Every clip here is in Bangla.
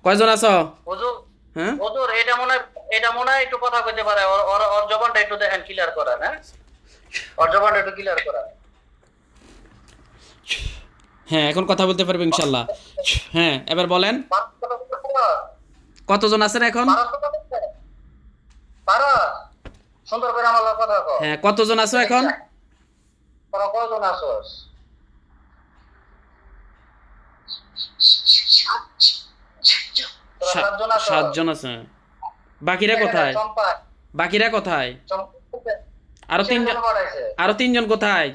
কয়জন আছো? হুজুর হ্যাঁ হুজুর এটা মনে হয় একটু কথা কইতে পারে, ওর ওর ওর জবানটা একটু দেখেন ক্লিয়ার করেন, হ্যাঁ ওর জবানটা একটু ক্লিয়ার করেন। হ্যাঁ, এখন কথা বলতে পারবে ইনশাল্লাহ। হ্যাঁ, এবার বলেন পারস কথা বলতে পারস? কতজন আছেন এখন? পারস কথা বলতে পারস? সুন্দর করে আমার লগে কথা কও। হ্যাঁ, কতজন আছো এটা কি এখন? তোরা কয়জন আছস? তোরা সা- 7 জন আছস? 7 জন আছে। বাকিরা কোথায়? চম্পা বাকিরা কোথায়? চম্পা আরো কিসের 3 জন। জন্য পাঠাইছে? আরো 3 জন কোথায়?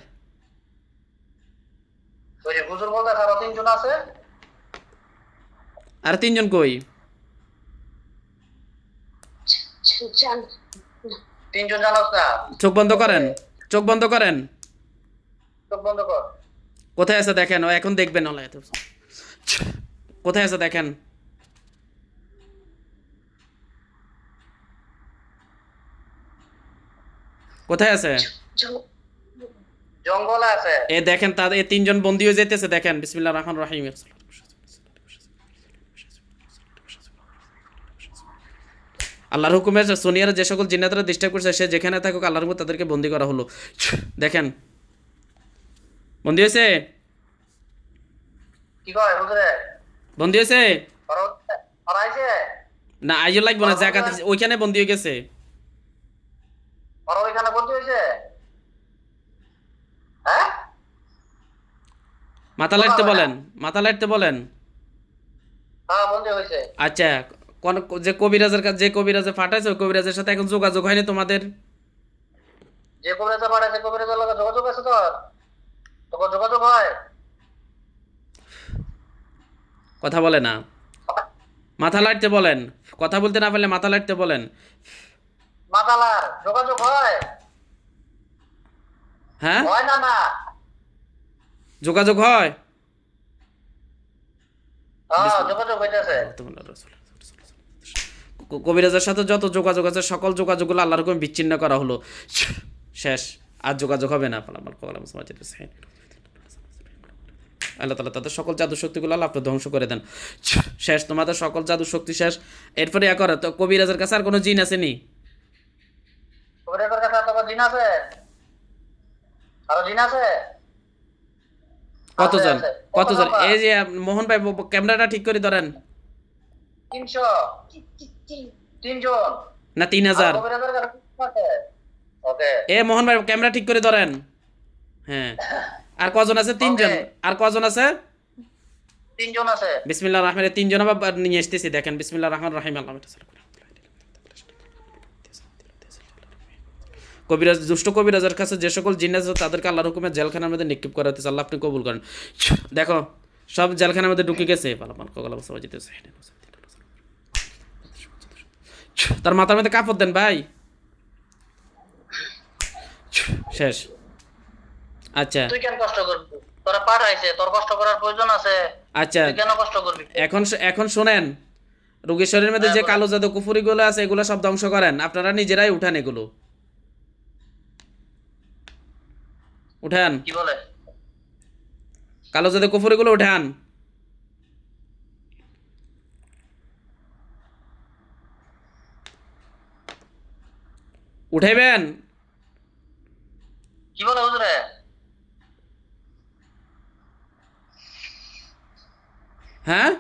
ওই যে হুজুর বলতে আরো 3 জন আছে। আর 3 জন কই? 3 জন জানোস না? চোখ বন্ধ ওকে, করেন, চোখ বন্ধ করেন। চোখ বন্ধ কর। কোথায় আছে দেখেন, ও এখন দেখবেন হলে। কোথায় আছে দেখেন। কোথায় আছে? জঙ্গলে আছে। এ দেখেন, তাদের 3 জন বন্দী হয়ে যেতেছে, দেখেন। বিসমিল্লাহির রহমানির রহিম। আল্লাহর হুকুমে সোনিয়ার যে সকল জিন্নাতরা ডিস্টার্ব করছে, সে যেখানে থাকুক আল্লাহর হুকুমে তাদেরকে বন্দী করা হলো। দেখেন, বন্দী হয়েছে, কি কয় হুজুরে? বন্দী হয়েছে। ওরা ওরা আইছে? না, আইও লাগবে না, ওরা জায়গা হুজুরে ওইখানে বন্দী হয়ে গেছে। ওরা ওইখানে বন্ধ হয়েছে? হ্যাঁ, মাথা শোনা লাইটতে হয় না। বলেন, মাথা লাইটতে বলেন। হ্যাঁ বন্ধ হয়েছে। আচ্ছা, কোন যে কবিরাজের কাছে, যে কবিরাজে ফাটাইছে, ওই কবিরাজের সাথে এখন যোগাযোগ হয়নি তোমাদের? যে কবিরাজা পাঠাইছে কবিরাজার লগে যোগাযোগ আছে তোর? তোর যোগাযোগ হয়? কথা বলে না, মাথা লাইটতে বলেন। কথা বলতে না পারলে মাথা লাইটতে বলেন। মাতালার যোগাযোগ হয়? হ্যাঁ, হয় না না? যোগাযোগ হয়। হ্যাঁ যোগাযোগ হইতেছে। কবিরাজের সাথে যত যোগাযোগ আছে সকল যোগাযোগগুলো আল্লাহর হুকুমে বিচ্ছিন্ন করা হলো। শেষ। আর যোগাযোগ হবে না। আল্লাহ তালা তাদের সকল জাদু শক্তিগুলো আল্লাহ আপনি ধ্বংস করে দেন। শেষ, তোমাদের সকল জাদু শক্তি শেষ। এরপরে ইয়া করে তো, কবিরাজের কাছে আর কোনো জিন আসেনি? কবিরাজের কাছে তোমার জিন আছে? আরো জিন আছে? আছে কতজন? আছে। কত কতজন? নাম্বার? এই যে মোহন ভাই, ক্যামেরাটা ঠিক করে ধরেন। 300। 3 জন। না, তিন আর হাজার কবিরাজের কাছে কত আছে? ওকে এ মোহন ভাই, ক্যামেরা ঠিক করে ধরেন। হ্যাঁ। আর কজন আছে? ওকে। 3 জন। আর কজন আছে? 3 জন আছে। বিসমিল্লাহ রহমানের 3 জন আবার নিয়ে আসতেছি, দেখেন। বিসমিল্লাহ রহমান রহিম। আল্লাহ কবিরাজ, দুষ্ট কবিরাজের কাছে যে সকল জিন আছে তাদেরকে আল্লাহর হুকুমে জেলখানার মধ্যে নিক্ষেপ করা হতেছে। আল্লাহ আপনি কবুল করেন। দেখো, সব জেলখানার মধ্যে ঢুকে গেছে। তার মাথার মধ্যে কাপড় দেন ভাই। শেষ। আচ্ছা, তুই কেন কষ্ট করবি? তোরা পাঠাইছে, তোর কষ্ট করার প্রয়োজন আছে? আচ্ছা, তুই কেন কষ্ট করবি? এখন এখন শোনেন। রোগীর শরীরের মধ্যে হ্যাঁ যে বলেন। কালো জাদু কুফুরিগুলো আছে, এগুলো সব ধ্বংস করেন। আপনারা নিজেরাই উঠান, এগুলো উঠান। কি বলে? কালো জাদু কুফুরিগুলো উঠান। উঠাইবেন। কি বলে হুজুরে? হ্যাঁ,